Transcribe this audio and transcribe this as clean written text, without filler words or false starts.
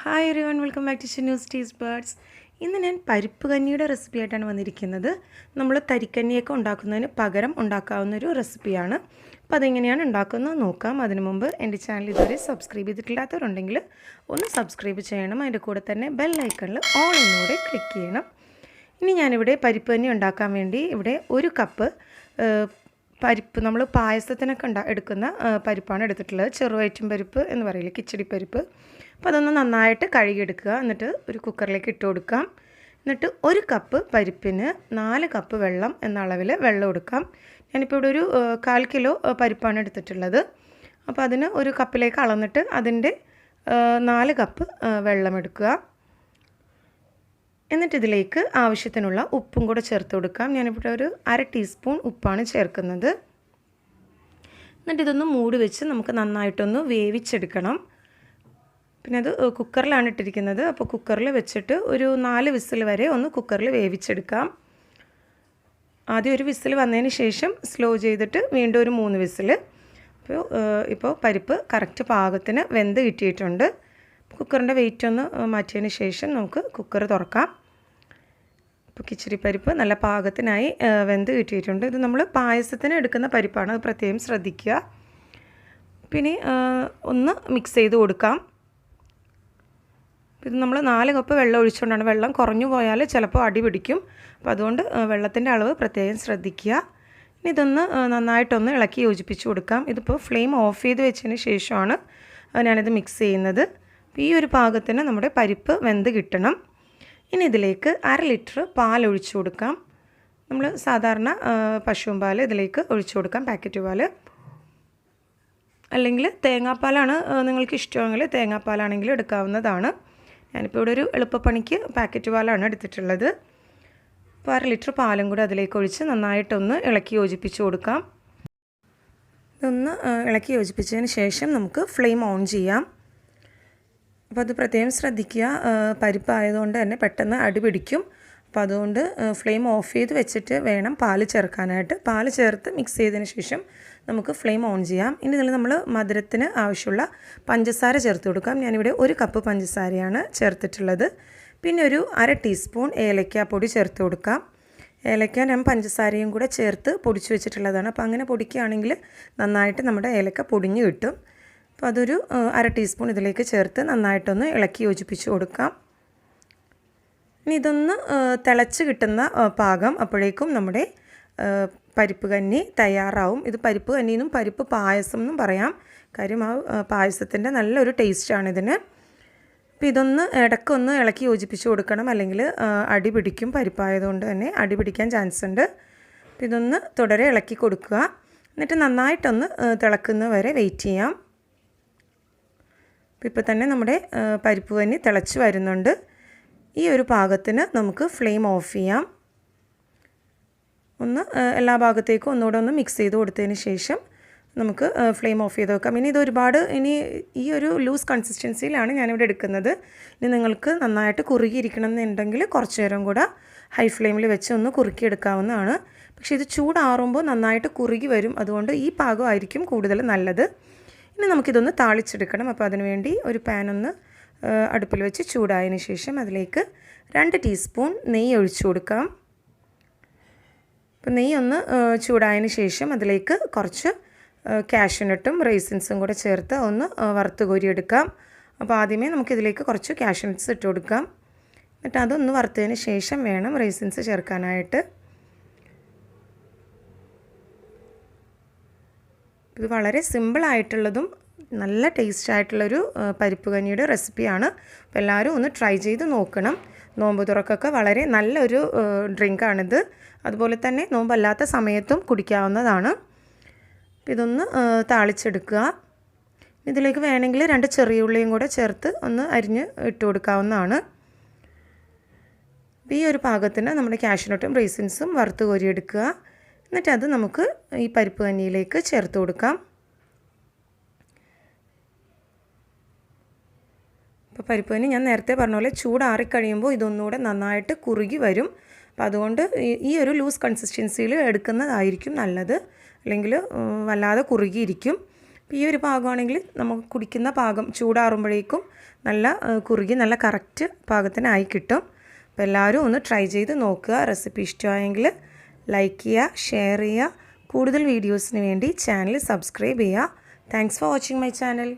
Hi everyone, welcome back to Chinnu's taste birds. ഇന്ന് ഞാൻ പരിപ്പ് കഞ്ഞിയുടെ റെസിപ്പി ആയിട്ടാണ് വന്നിരിക്കുന്നത്. നമ്മൾ തരിക്കഞ്ഞിയൊക്കെ ഉണ്ടാക്കുന്നതിന് പകരം ഉണ്ടാക്കാവുന്നൊരു റെസിപ്പിയാണ്. അപ്പോൾ അതെങ്ങനെയാണ് ഉണ്ടാക്കുന്നത് നോക്കാം. അതിനു മുമ്പ് എൻ്റെ ചാനൽ ഇതുവരെ സബ്സ്ക്രൈബ് ചെയ്തിട്ടില്ലാത്തവരുണ്ടെങ്കിൽ ഒന്ന് സബ്സ്ക്രൈബ് ചെയ്യണം. അതിൻ്റെ കൂടെ തന്നെ ബെൽ ഐക്കണിൽ ഓൾ എന്നൂടെ ക്ലിക്ക് ചെയ്യണം. ഇനി ഞാനിവിടെ പരിപ്പ് കഞ്ഞി ഉണ്ടാക്കാൻ വേണ്ടി ഇവിടെ 1 കപ്പ് പരിപ്പ്, നമ്മൾ പായസത്തിനൊക്കെ എടുക്കുന്ന പരിപ്പാണ് എടുത്തിട്ടുള്ളത്. ചെറുവയറ്റും പരിപ്പ് എന്ന് പറയില്ലേ, കിച്ചടി പരിപ്പ്. അപ്പോൾ അതൊന്ന് നന്നായിട്ട് കഴുകിയെടുക്കുക. എന്നിട്ട് ഒരു കുക്കറിലേക്ക് ഇട്ട് കൊടുക്കാം. എന്നിട്ട് 1 കപ്പ് പരിപ്പിന് 4 കപ്പ് വെള്ളം എന്ന അളവിൽ വെള്ളം എടുക്കാം. ഞാനിപ്പോൾ ഇവിടെ ഒരു 1/4 കിലോ പരിപ്പാണ് എടുത്തിട്ടുള്ളത്. അപ്പോൾ അതിന് 1 കപ്പിലേക്ക് അളന്നിട്ട് അതിൻ്റെ 4 കപ്പ് വെള്ളം എടുക്കുക. എന്നിട്ട് ഇതിലേക്ക് ആവശ്യത്തിനുള്ള ഉപ്പും കൂടെ ചേർത്ത് കൊടുക്കാം. ഞാനിവിടെ ഒരു 1/2 ടീസ്പൂൺ ഉപ്പാണ് ചേർക്കുന്നത്. എന്നിട്ട് ഇതൊന്ന് മൂടി വെച്ച് നമുക്ക് നന്നായിട്ടൊന്ന് വേവിച്ചെടുക്കണം. പിന്നെ അത് കുക്കറിലാണ് ഇട്ടിരിക്കുന്നത്. അപ്പോൾ കുക്കറിൽ വെച്ചിട്ട് ഒരു 4 വിസിൽ വരെ ഒന്ന് കുക്കറിൽ വേവിച്ചെടുക്കാം. ആദ്യം ഒരു വിസിൽ വന്നതിന് ശേഷം സ്ലോ ചെയ്തിട്ട് വീണ്ടും ഒരു 3 വിസിൽ. ഇപ്പോൾ പരിപ്പ് കറക്റ്റ് പാകത്തിന് വെന്ത് കിട്ടിയിട്ടുണ്ട്. കുക്കറിൻ്റെ വെയിറ്റ് ഒന്ന് മാറ്റിയതിന് ശേഷം നമുക്ക് കുക്കർ തുറക്കാം. ഇപ്പോൾ കിച്ചടി പരിപ്പ് നല്ല പാകത്തിനായി വെന്ത് കിട്ടിയിട്ടുണ്ട്. ഇത് നമ്മൾ പായസത്തിന് എടുക്കുന്ന പരിപ്പാണ്, അത് പ്രത്യേകം ശ്രദ്ധിക്കുക. പിന്നെ ഒന്ന് മിക്സ് ചെയ്ത് കൊടുക്കാം. ഇത് നമ്മൾ 4 കപ്പ് വെള്ളം ഒഴിച്ചുകൊണ്ടാണ്. വെള്ളം കുറഞ്ഞു പോയാൽ ചിലപ്പോൾ അടി പിടിക്കും. അപ്പോൾ അതുകൊണ്ട് വെള്ളത്തിൻ്റെ അളവ് പ്രത്യേകം ശ്രദ്ധിക്കുക. ഇനി ഇതൊന്ന് നന്നായിട്ടൊന്ന് ഇളക്കി യോജിപ്പിച്ച് കൊടുക്കാം. ഇതിപ്പോൾ ഫ്ലെയിം ഓഫ് ചെയ്ത് വെച്ചതിന് ശേഷമാണ് ഞാനിത് മിക്സ് ചെയ്യുന്നത്. ഈ ഒരു പാകത്തിന് നമ്മുടെ പരിപ്പ് വെന്ത് കിട്ടണം. ഇനി ഇതിലേക്ക് 1/2 ലിറ്റർ പാൽ ഒഴിച്ചു കൊടുക്കാം. നമ്മൾ സാധാരണ പശുവും പാൽ ഇതിലേക്ക് ഒഴിച്ചു കൊടുക്കാം, പാക്കറ്റ് പാൽ. അല്ലെങ്കിൽ തേങ്ങാപ്പാലാണ് നിങ്ങൾക്ക് ഇഷ്ടമെങ്കിൽ തേങ്ങാപ്പാലാണെങ്കിൽ എടുക്കാവുന്നതാണ്. ഞാനിപ്പോൾ ഇവിടെ ഒരു എളുപ്പപ്പണിക്ക് പാക്കറ്റ് പാലാണ് എടുത്തിട്ടുള്ളത്. അപ്പോൾ 1/2 ലിറ്റർ പാലും കൂടി അതിലേക്ക് ഒഴിച്ച് നന്നായിട്ടൊന്ന് ഇളക്കി യോജിപ്പിച്ച് കൊടുക്കാം. ഇതൊന്ന് ഇളക്കി യോജിപ്പിച്ചതിന് ശേഷം നമുക്ക് ഫ്ലെയിം ഓൺ ചെയ്യാം. അപ്പോൾ അത് പ്രത്യേകം ശ്രദ്ധിക്കുക, പരിപ്പായതുകൊണ്ട് തന്നെ പെട്ടെന്ന് അടി പിടിക്കും. അപ്പോൾ അതുകൊണ്ട് ഫ്ലെയിം ഓഫ് ചെയ്ത് വെച്ചിട്ട് വേണം പാല് ചേർക്കാനായിട്ട്. പാല് ചേർത്ത് മിക്സ് ചെയ്തതിന് ശേഷം നമുക്ക് ഫ്ലെയിം ഓൺ ചെയ്യാം. ഇനി ഇതിൽ നമ്മൾ മധുരത്തിന് ആവശ്യമുള്ള പഞ്ചസാര ചേർത്ത് കൊടുക്കാം. ഞാനിവിടെ 1 കപ്പ് പഞ്ചസാരയാണ് ചേർത്തിട്ടുള്ളത്. പിന്നെ ഒരു 1/2 ടീസ്പൂൺ ഏലക്കാപ്പൊടി ചേർത്ത് കൊടുക്കാം. ഏലക്ക ഞാൻ പഞ്ചസാരയും കൂടെ ചേർത്ത് പൊടിച്ച് വെച്ചിട്ടുള്ളതാണ്. അപ്പോൾ അങ്ങനെ പൊടിക്കുകയാണെങ്കിൽ നന്നായിട്ട് നമ്മുടെ ഏലക്ക പൊടിഞ്ഞ് കിട്ടും. അപ്പോൾ അതൊരു 1/2 ടീസ്പൂൺ ഇതിലേക്ക് ചേർത്ത് നന്നായിട്ടൊന്ന് ഇളക്കി യോജിപ്പിച്ച് കൊടുക്കാം. ഇനി ഇതൊന്ന് തിളച്ച് കിട്ടുന്ന പാകം അപ്പോഴേക്കും നമ്മുടെ പരിപ്പ് കഞ്ഞി തയ്യാറാവും. ഇത് പരിപ്പ് കഞ്ഞിന്നും പരിപ്പ് പായസം എന്നും പറയാം. കാര്യം ആ പായസത്തിൻ്റെ നല്ലൊരു ടേസ്റ്റാണ് ഇതിന്. അപ്പോൾ ഇതൊന്ന് ഇടയ്ക്കൊന്ന് ഇളക്കി യോജിപ്പിച്ച് കൊടുക്കണം, അല്ലെങ്കിൽ അടി പിടിക്കും. പരിപ്പായതുകൊണ്ട് തന്നെ അടി പിടിക്കാൻ ചാൻസ് ഉണ്ട്. അപ്പോൾ ഇതൊന്ന് തുടരെ ഇളക്കി കൊടുക്കുക. എന്നിട്ട് നന്നായിട്ടൊന്ന് തിളക്കുന്ന വരെ വെയിറ്റ് ചെയ്യാം. ഇപ്പോൾ തന്നെ നമ്മുടെ പരിപ്പ് കഞ്ഞി തിളച്ച് വരുന്നുണ്ട്. ഈ ഒരു പാകത്തിന് നമുക്ക് ഫ്ലെയിം ഓഫ് ചെയ്യാം. ഒന്ന് എല്ലാ ഭാഗത്തേക്കും ഒന്നുകൂടെ ഒന്ന് മിക്സ് ചെയ്ത് കൊടുത്തതിന് ശേഷം നമുക്ക് ഫ്ലെയിം ഓഫ് ചെയ്ത് വെക്കാം. ഇനി ഇനി ഈ ഒരു ലൂസ് കൺസിസ്റ്റൻസിയിലാണ് ഞാനിവിടെ എടുക്കുന്നത്. ഇനി നിങ്ങൾക്ക് നന്നായിട്ട് കുറുകിയിരിക്കണം എന്നുണ്ടെങ്കിൽ കുറച്ച് നേരം കൂടെ ഹൈ ഫ്ലെയിമിൽ വെച്ച് ഒന്ന് കുറുക്കിയെടുക്കാവുന്നതാണ്. പക്ഷേ ഇത് ചൂടാറുമ്പോൾ നന്നായിട്ട് കുറുകി വരും. അതുകൊണ്ട് ഈ പാകമായിരിക്കും കൂടുതൽ നല്ലത്. ഇനി നമുക്കിതൊന്ന് താളിച്ചെടുക്കണം. അപ്പോൾ അതിനുവേണ്ടി ഒരു പാൻ ഒന്ന് അടുപ്പിൽ വെച്ച് ചൂടായതിന് ശേഷം അതിലേക്ക് 2 ടീസ്പൂൺ നെയ്യ് ഒഴിച്ചു കൊടുക്കാം. അപ്പോൾ നെയ്യ് ഒന്ന് ചൂടായതിന് ശേഷം അതിലേക്ക് കുറച്ച് കാഷ്യൂനട്ടും റൈസിൻസും കൂടെ ചേർത്ത് ഒന്ന് വറുത്ത് കോരിയെടുക്കാം. അപ്പോൾ ആദ്യമേ നമുക്കിതിലേക്ക് കുറച്ച് കാഷ്യൂനട്ട്സ് ഇട്ട് കൊടുക്കാം. എന്നിട്ട് അതൊന്ന് വറുത്തതിന് ശേഷം വേണം റൈസിൻസ് ചേർക്കാനായിട്ട്. ഇത് വളരെ സിമ്പിളായിട്ടുള്ളതും നല്ല ടേസ്റ്റ് ആയിട്ടുള്ളൊരു പരിപ്പ് കഞ്ഞിയുടെ റെസിപ്പിയാണ്. അപ്പോൾ എല്ലാവരും ഒന്ന് ട്രൈ ചെയ്ത് നോക്കണം. നോമ്പ് തുറക്കൊക്കെ വളരെ നല്ലൊരു ഡ്രിങ്കാണിത്. അതുപോലെ തന്നെ നോമ്പല്ലാത്ത സമയത്തും കുടിക്കാവുന്നതാണ്. ഇതൊന്ന് താളിച്ചെടുക്കുക. ഇതിലേക്ക് വേണമെങ്കിൽ 2 ചെറിയ ഉള്ളിയും കൂടെ ചേർത്ത് ഒന്ന് അരിഞ്ഞ് ഇട്ട് കൊടുക്കാവുന്നതാണ്. ഈ ഒരു പാകത്തിന് നമ്മുടെ കാഷ്യൂനട്ടും റൈസിൻസും വറുത്ത് കോരിയെടുക്കുക. എന്നിട്ട് അത് നമുക്ക് ഈ പരിപ്പ് കഞ്ഞിയിലേക്ക് ചേർത്ത് കൊടുക്കാം. അപ്പോൾ പരിപ്പ് കഞ്ഞി ഞാൻ നേരത്തെ പറഞ്ഞ പോലെ ചൂടാറിക്കഴിയുമ്പോൾ ഇതൊന്നുകൂടെ നന്നായിട്ട് കുറുകി വരും. അപ്പോൾ അതുകൊണ്ട് ഈ ഒരു ലൂസ് കൺസിസ്റ്റൻസിയിൽ എടുക്കുന്നതായിരിക്കും നല്ലത്. അല്ലെങ്കിൽ വല്ലാതെ കുറുകിയിരിക്കും. അപ്പോൾ ഈ ഒരു പാകമാണെങ്കിൽ നമുക്ക് കുടിക്കുന്ന പാകം ചൂടാറുമ്പോഴേക്കും നല്ല കുറുകി നല്ല കറക്റ്റ് പാകത്തിനായി കിട്ടും. അപ്പോൾ എല്ലാവരും ഒന്ന് ട്രൈ ചെയ്ത് നോക്കുക. റെസിപ്പി ഇഷ്ടമായെങ്കിൽ ലൈക്ക് ചെയ്യുക, ഷെയർ ചെയ്യുക. കൂടുതൽ വീഡിയോസിന് വേണ്ടി ചാനൽ സബ്സ്ക്രൈബ് ചെയ്യുക. Thanks for watching my channel.